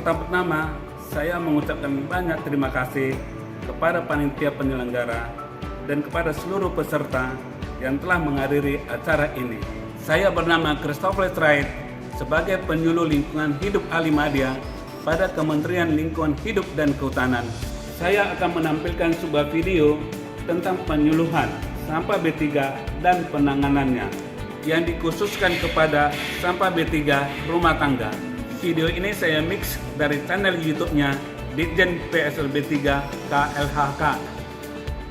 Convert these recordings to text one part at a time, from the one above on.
Pertama-tama, saya mengucapkan banyak terima kasih kepada panitia penyelenggara dan kepada seluruh peserta yang telah menghadiri acara ini. Saya bernama Christopher Wright sebagai penyuluh lingkungan hidup Alimadya pada Kementerian Lingkungan Hidup dan Kehutanan. Saya akan menampilkan sebuah video tentang penyuluhan sampah B3 dan penanganannya yang dikhususkan kepada sampah B3 rumah tangga. Video ini saya mix dari channel YouTube-nya Ditjen PSLB3 KLHK.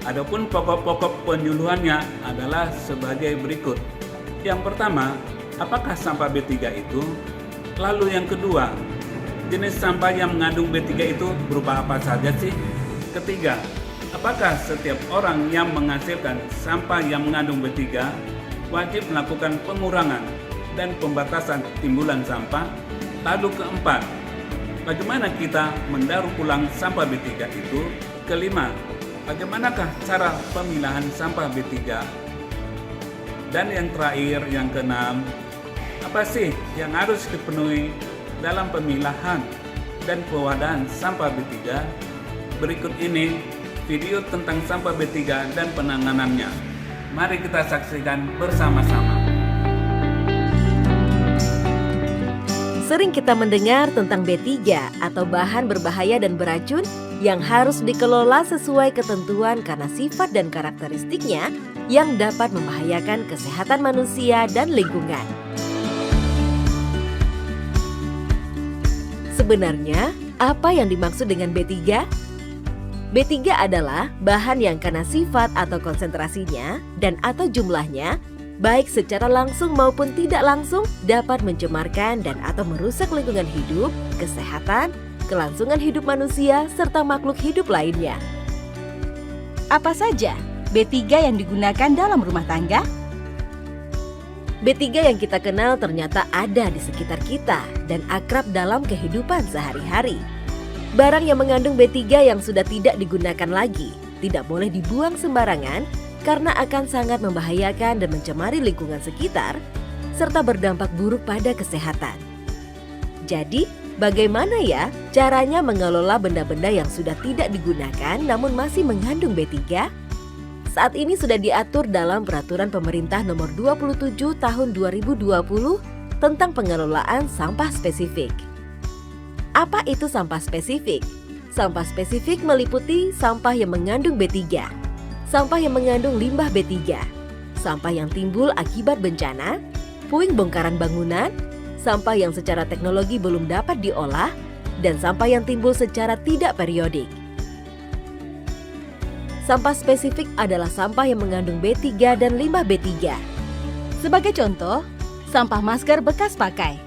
Adapun pokok-pokok penyuluhannya adalah sebagai berikut. Yang pertama, apakah sampah B3 itu? Lalu yang kedua, jenis sampah yang mengandung B3 itu berupa apa saja sih? Ketiga, apakah setiap orang yang menghasilkan sampah yang mengandung B3 wajib melakukan pengurangan dan pembatasan timbulan sampah? Lalu keempat, bagaimana kita mendaur ulang sampah B3 itu? Kelima, bagaimanakah cara pemilahan sampah B3? Dan yang terakhir, yang keenam, apa sih yang harus dipenuhi dalam pemilahan dan pewadahan sampah B3? Berikut ini video tentang sampah B3 dan penanganannya. Mari kita saksikan bersama-sama. Sering kita mendengar tentang B3 atau bahan berbahaya dan beracun yang harus dikelola sesuai ketentuan karena sifat dan karakteristiknya yang dapat membahayakan kesehatan manusia dan lingkungan. Sebenarnya, apa yang dimaksud dengan B3? B3 adalah bahan yang karena sifat atau konsentrasinya dan atau jumlahnya, baik secara langsung maupun tidak langsung, dapat mencemarkan dan atau merusak lingkungan hidup, kesehatan, kelangsungan hidup manusia, serta makhluk hidup lainnya. Apa saja B3 yang digunakan dalam rumah tangga? B3 yang kita kenal ternyata ada di sekitar kita dan akrab dalam kehidupan sehari-hari. Barang yang mengandung B3 yang sudah tidak digunakan lagi tidak boleh dibuang sembarangan karena akan sangat membahayakan dan mencemari lingkungan sekitar serta berdampak buruk pada kesehatan. Jadi, bagaimana ya caranya mengelola benda-benda yang sudah tidak digunakan namun masih mengandung B3? Saat ini sudah diatur dalam Peraturan Pemerintah Nomor 27 Tahun 2020 tentang pengelolaan sampah spesifik. Apa itu sampah spesifik? Sampah spesifik meliputi sampah yang mengandung B3, sampah yang mengandung limbah B3, sampah yang timbul akibat bencana, puing bongkaran bangunan, sampah yang secara teknologi belum dapat diolah, dan sampah yang timbul secara tidak periodik. Sampah spesifik adalah sampah yang mengandung B3 dan limbah B3. Sebagai contoh, sampah masker bekas pakai.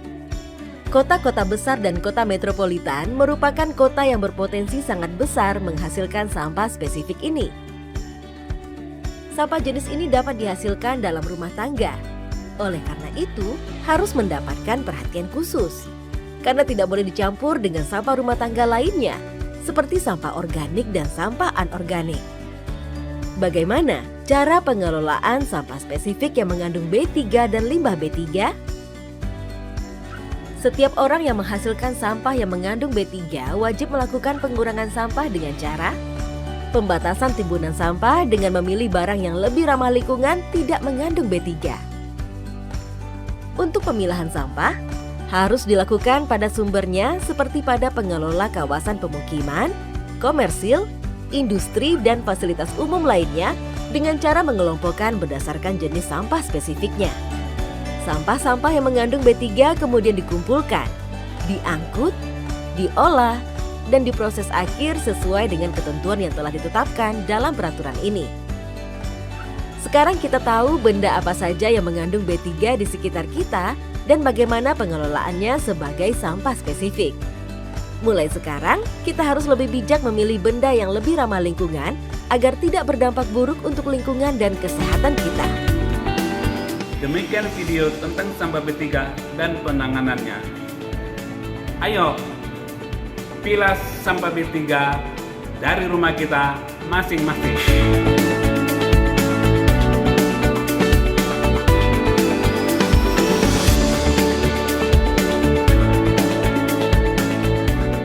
Kota-kota besar dan kota metropolitan merupakan kota yang berpotensi sangat besar menghasilkan sampah spesifik ini. Sampah jenis ini dapat dihasilkan dalam rumah tangga. Oleh karena itu, harus mendapatkan perhatian khusus. Karena tidak boleh dicampur dengan sampah rumah tangga lainnya, seperti sampah organik dan sampah anorganik. Bagaimana cara pengelolaan sampah spesifik yang mengandung B3 dan limbah B3? Setiap orang yang menghasilkan sampah yang mengandung B3 wajib melakukan pengurangan sampah dengan cara pembatasan timbunan sampah dengan memilih barang yang lebih ramah lingkungan tidak mengandung B3. Untuk pemilahan sampah, harus dilakukan pada sumbernya seperti pada pengelola kawasan pemukiman, komersil, industri, dan fasilitas umum lainnya dengan cara mengelompokkan berdasarkan jenis sampah spesifiknya. Sampah-sampah yang mengandung B3 kemudian dikumpulkan, diangkut, diolah, dan diproses akhir sesuai dengan ketentuan yang telah ditetapkan dalam peraturan ini. Sekarang kita tahu benda apa saja yang mengandung B3 di sekitar kita dan bagaimana pengelolaannya sebagai sampah spesifik. Mulai sekarang, kita harus lebih bijak memilih benda yang lebih ramah lingkungan agar tidak berdampak buruk untuk lingkungan dan kesehatan kita. Demikian video tentang sampah B3 dan penanganannya. Ayo, pilah sampah B3 dari rumah kita masing-masing.